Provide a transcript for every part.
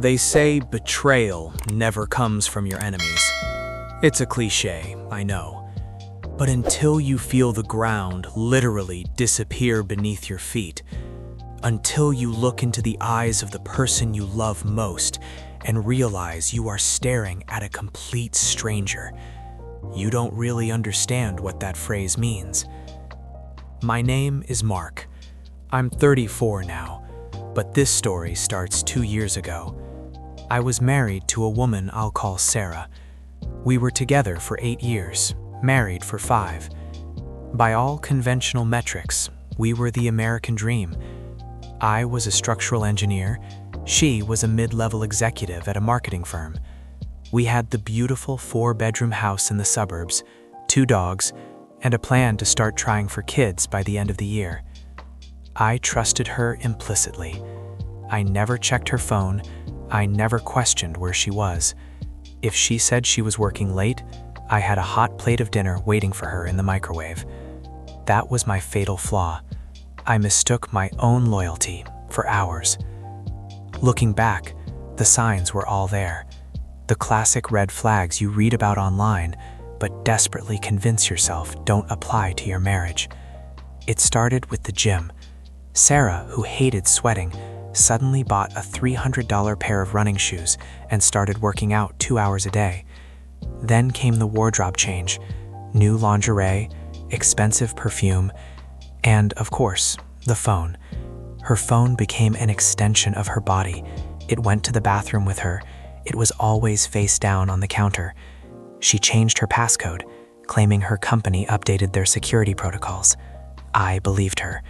They say betrayal never comes from your enemies. It's a cliche, I know. But until you feel the ground literally disappear beneath your feet, until you look into the eyes of the person you love most and realize you are staring at a complete stranger, you don't really understand what that phrase means. My name is Mark. I'm 34 now, but this story starts 2 years ago. I was married to a woman I'll call Sarah. We were together for 8 years, married for 5. By all conventional metrics, we were the American dream. I was a structural engineer. She was a mid-level executive at a marketing firm. We had the beautiful 4-bedroom house in the suburbs, 2 dogs, and a plan to start trying for kids by the end of the year. I trusted her implicitly. I never checked her phone. I never questioned where she was. If she said she was working late, I had a hot plate of dinner waiting for her in the microwave. That was my fatal flaw. I mistook my own loyalty for ours. Looking back, the signs were all there. The classic red flags you read about online, but desperately convince yourself don't apply to your marriage. It started with the gym. Sarah, who hated sweating, suddenly bought a $300 pair of running shoes and started working out 2 hours a day. Then came the wardrobe change, new lingerie, expensive perfume, and, of course, the phone. Her phone became an extension of her body. It went to the bathroom with her. It was always face down on the counter. She changed her passcode, claiming her company updated their security protocols. I believed her,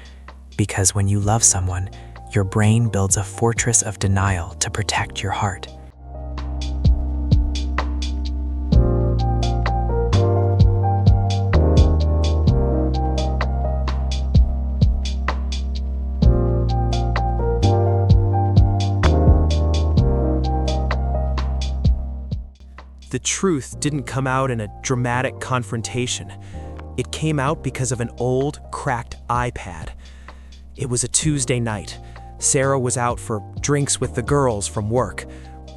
because when you love someone, your brain builds a fortress of denial to protect your heart. The truth didn't come out in a dramatic confrontation. It came out because of an old, cracked iPad. It was a Tuesday night. Sarah was out for drinks with the girls from work.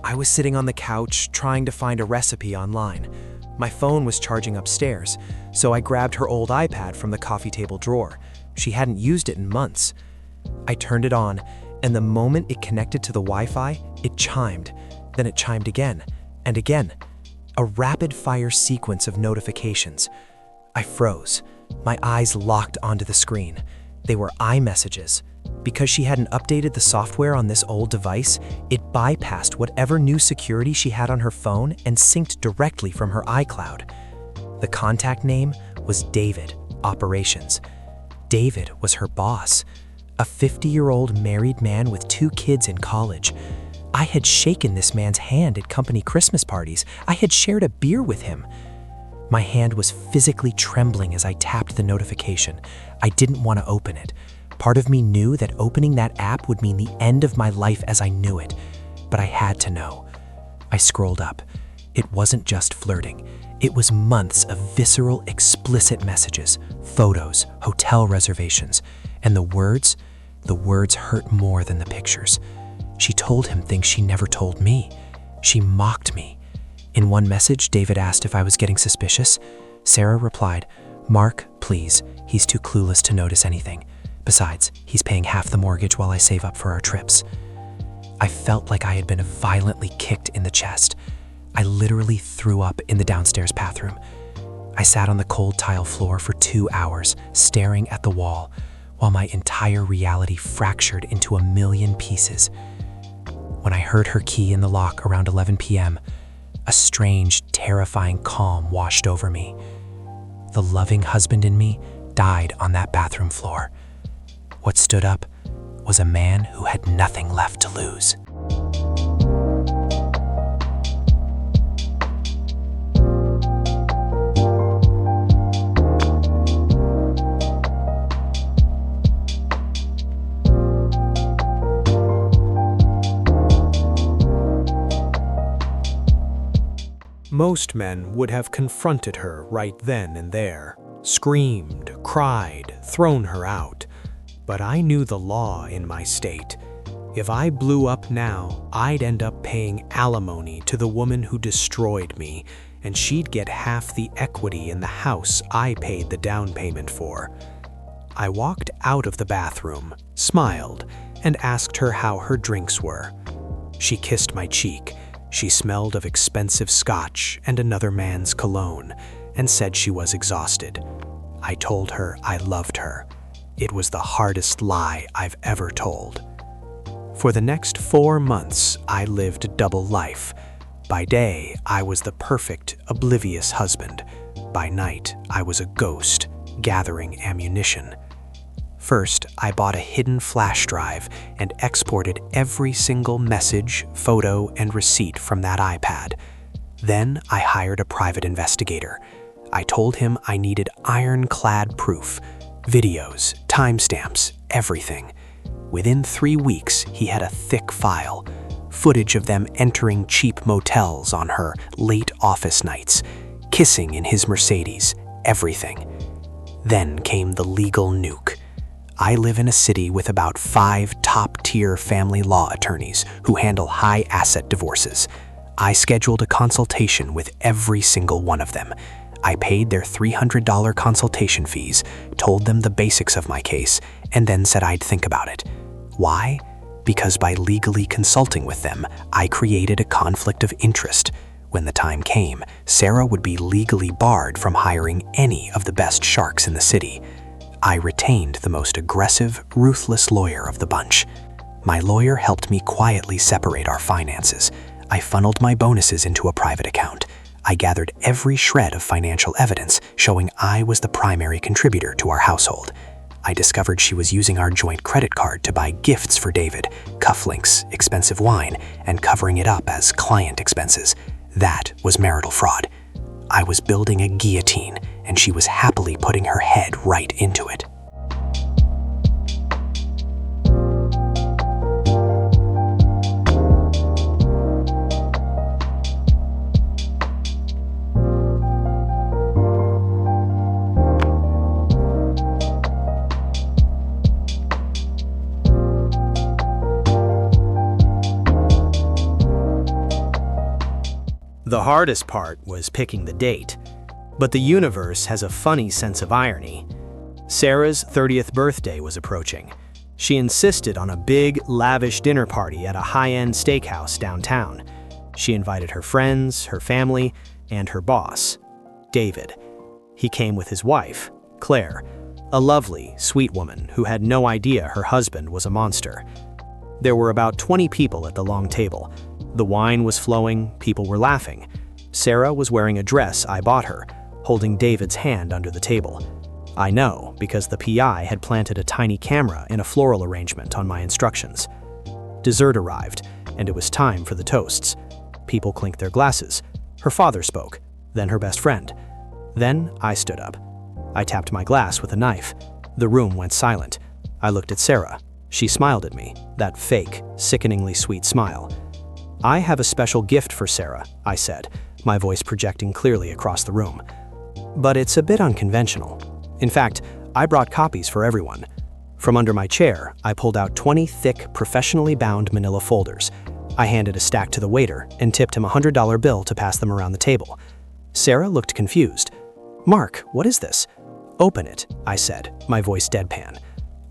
I was sitting on the couch trying to find a recipe online. My phone was charging upstairs, so I grabbed her old iPad from the coffee table drawer. She hadn't used it in months. I turned it on, and the moment it connected to the Wi-Fi, it chimed. Then it chimed again, and again. A rapid-fire sequence of notifications. I froze. My eyes locked onto the screen. They were iMessages. Because she hadn't updated the software on this old device, it bypassed whatever new security she had on her phone and synced directly from her iCloud. The contact name was David, Operations. David was her boss, a 50-year-old married man with 2 kids in college. I had shaken this man's hand at company Christmas parties. I had shared a beer with him. My hand was physically trembling as I tapped the notification. I didn't want to open it. Part of me knew that opening that app would mean the end of my life as I knew it, but I had to know. I scrolled up. It wasn't just flirting. It was months of visceral, explicit messages, photos, hotel reservations, and the words hurt more than the pictures. She told him things she never told me. She mocked me. In one message, David asked if I was getting suspicious. Sarah replied, "Mark, please, he's too clueless to notice anything. Besides, he's paying half the mortgage while I save up for our trips." I felt like I had been violently kicked in the chest. I literally threw up in the downstairs bathroom. I sat on the cold tile floor for 2 hours, staring at the wall, while my entire reality fractured into a million pieces. When I heard her key in the lock around 11 p.m., a strange, terrifying calm washed over me. The loving husband in me died on that bathroom floor. What stood up was a man who had nothing left to lose. Most men would have confronted her right then and there, screamed, cried, thrown her out. But I knew the law in my state. If I blew up now, I'd end up paying alimony to the woman who destroyed me, and she'd get half the equity in the house I paid the down payment for. I walked out of the bathroom, smiled, and asked her how her drinks were. She kissed my cheek. She smelled of expensive scotch and another man's cologne, and said she was exhausted. I told her I loved her. It was the hardest lie I've ever told. For the next 4 months, I lived double life. By day, I was the perfect, oblivious husband. By night, I was a ghost, gathering ammunition. First, I bought a hidden flash drive and exported every single message, photo, and receipt from that iPad. Then I hired a private investigator. I told him I needed ironclad proof, videos, timestamps, everything. Within 3 weeks, he had a thick file, footage of them entering cheap motels on her late office nights, kissing in his Mercedes, everything. Then came the legal nuke. I live in a city with about 5 top-tier family law attorneys who handle high-asset divorces. I scheduled a consultation with every single one of them. I paid their $300 consultation fees, told them the basics of my case, and then said I'd think about it. Why? Because by legally consulting with them, I created a conflict of interest. When the time came, Sarah would be legally barred from hiring any of the best sharks in the city. I retained the most aggressive, ruthless lawyer of the bunch. My lawyer helped me quietly separate our finances. I funneled my bonuses into a private account. I gathered every shred of financial evidence showing I was the primary contributor to our household. I discovered she was using our joint credit card to buy gifts for David, cufflinks, expensive wine, and covering it up as client expenses. That was marital fraud. I was building a guillotine, and she was happily putting her head right into it. The hardest part was picking the date, but the universe has a funny sense of irony. Sarah's 30th birthday was approaching. She insisted on a big, lavish dinner party at a high-end steakhouse downtown. She invited her friends, her family, and her boss, David. He came with his wife, Claire, a lovely, sweet woman who had no idea her husband was a monster. There were about 20 people at the long table. The wine was flowing, people were laughing. Sarah was wearing a dress I bought her, holding David's hand under the table. I know because the PI had planted a tiny camera in a floral arrangement on my instructions. Dessert arrived, and it was time for the toasts. People clinked their glasses. Her father spoke, then her best friend. Then I stood up. I tapped my glass with a knife. The room went silent. I looked at Sarah. She smiled at me, that fake, sickeningly sweet smile. "I have a special gift for Sarah," I said, my voice projecting clearly across the room. "But it's a bit unconventional. In fact, I brought copies for everyone." From under my chair, I pulled out 20 thick, professionally bound manila folders. I handed a stack to the waiter and tipped him a $100 bill to pass them around the table. Sarah looked confused. "Mark, what is this?" "Open it," I said, my voice deadpan.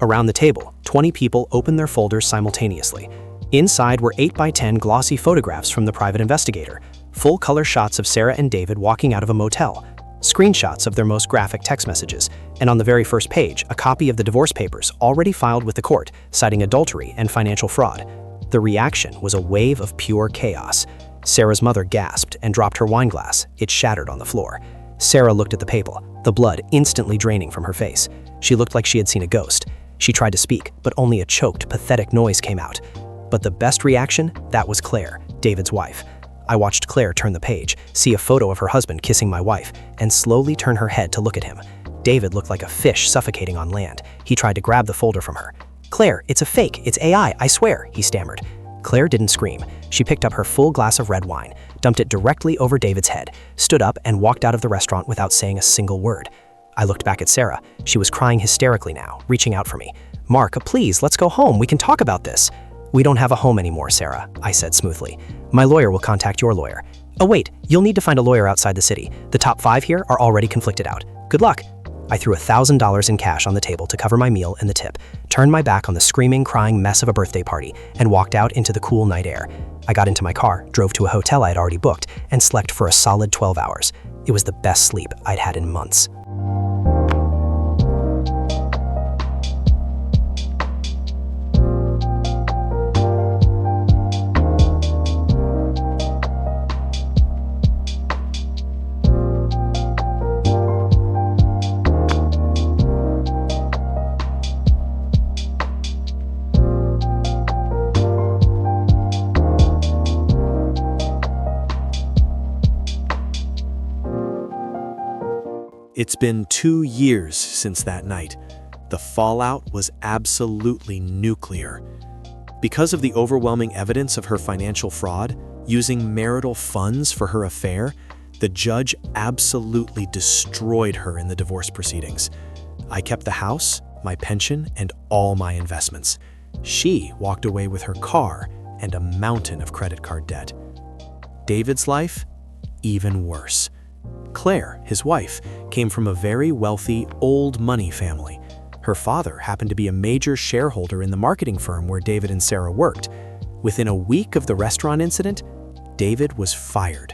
Around the table, 20 people opened their folders simultaneously. Inside were 8x10 glossy photographs from the private investigator, full-color shots of Sarah and David walking out of a motel, screenshots of their most graphic text messages, and on the very first page, a copy of the divorce papers already filed with the court, citing adultery and financial fraud. The reaction was a wave of pure chaos. Sarah's mother gasped and dropped her wine glass. It shattered on the floor. Sarah looked at the paper, the blood instantly draining from her face. She looked like she had seen a ghost. She tried to speak, but only a choked, pathetic noise came out. But the best reaction, that was Claire, David's wife. I watched Claire turn the page, see a photo of her husband kissing my wife, and slowly turn her head to look at him. David looked like a fish suffocating on land. He tried to grab the folder from her. "Claire, it's a fake, it's AI, I swear," he stammered. Claire didn't scream. She picked up her full glass of red wine, dumped it directly over David's head, stood up, and walked out of the restaurant without saying a single word. I looked back at Sarah. She was crying hysterically now, reaching out for me. "Mark, please, let's go home. We can talk about this." We don't have a home anymore, Sarah, I said smoothly. My lawyer will contact your lawyer. Oh wait, you'll need to find a lawyer outside the city. The top 5 here are already conflicted out. Good luck. I threw $1,000 in cash on the table to cover my meal and the tip, turned my back on the screaming, crying mess of a birthday party, and walked out into the cool night air. I got into my car, drove to a hotel I had already booked, and slept for a solid 12 hours. It was the best sleep I'd had in months. It's been 2 years since that night. The fallout was absolutely nuclear. Because of the overwhelming evidence of her financial fraud, using marital funds for her affair, the judge absolutely destroyed her in the divorce proceedings. I kept the house, my pension, and all my investments. She walked away with her car and a mountain of credit card debt. David's life? Even worse. Claire, his wife, came from a very wealthy, old money family. Her father happened to be a major shareholder in the marketing firm where David and Sarah worked. Within a week of the restaurant incident, David was fired.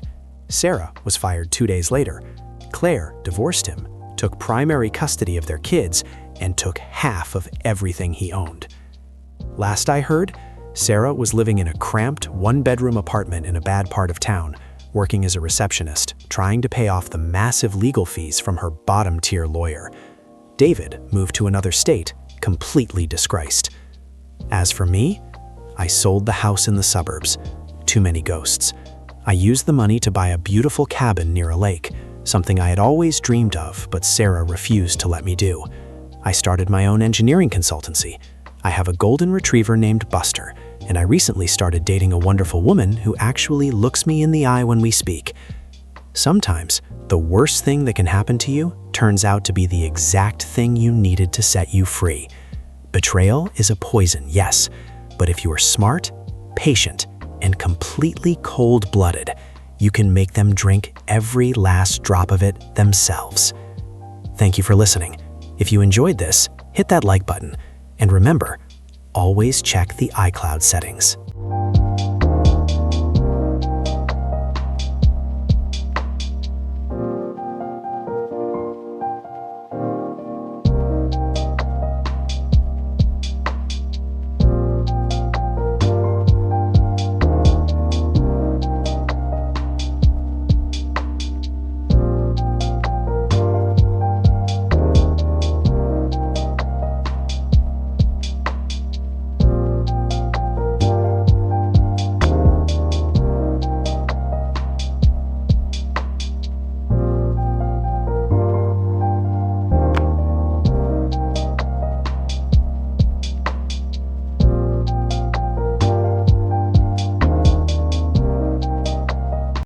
Sarah was fired 2 days later. Claire divorced him, took primary custody of their kids, and took half of everything he owned. Last I heard, Sarah was living in a cramped, one-bedroom apartment in a bad part of town, working as a receptionist, trying to pay off the massive legal fees from her bottom-tier lawyer. David moved to another state, completely disgraced. As for me, I sold the house in the suburbs. Too many ghosts. I used the money to buy a beautiful cabin near a lake, something I had always dreamed of, but Sarah refused to let me do. I started my own engineering consultancy. I have a golden retriever named Buster, and I recently started dating a wonderful woman who actually looks me in the eye when we speak. Sometimes, the worst thing that can happen to you turns out to be the exact thing you needed to set you free. Betrayal is a poison, yes, but if you are smart, patient, and completely cold-blooded, you can make them drink every last drop of it themselves. Thank you for listening. If you enjoyed this, hit that like button, and remember, always check the iCloud settings.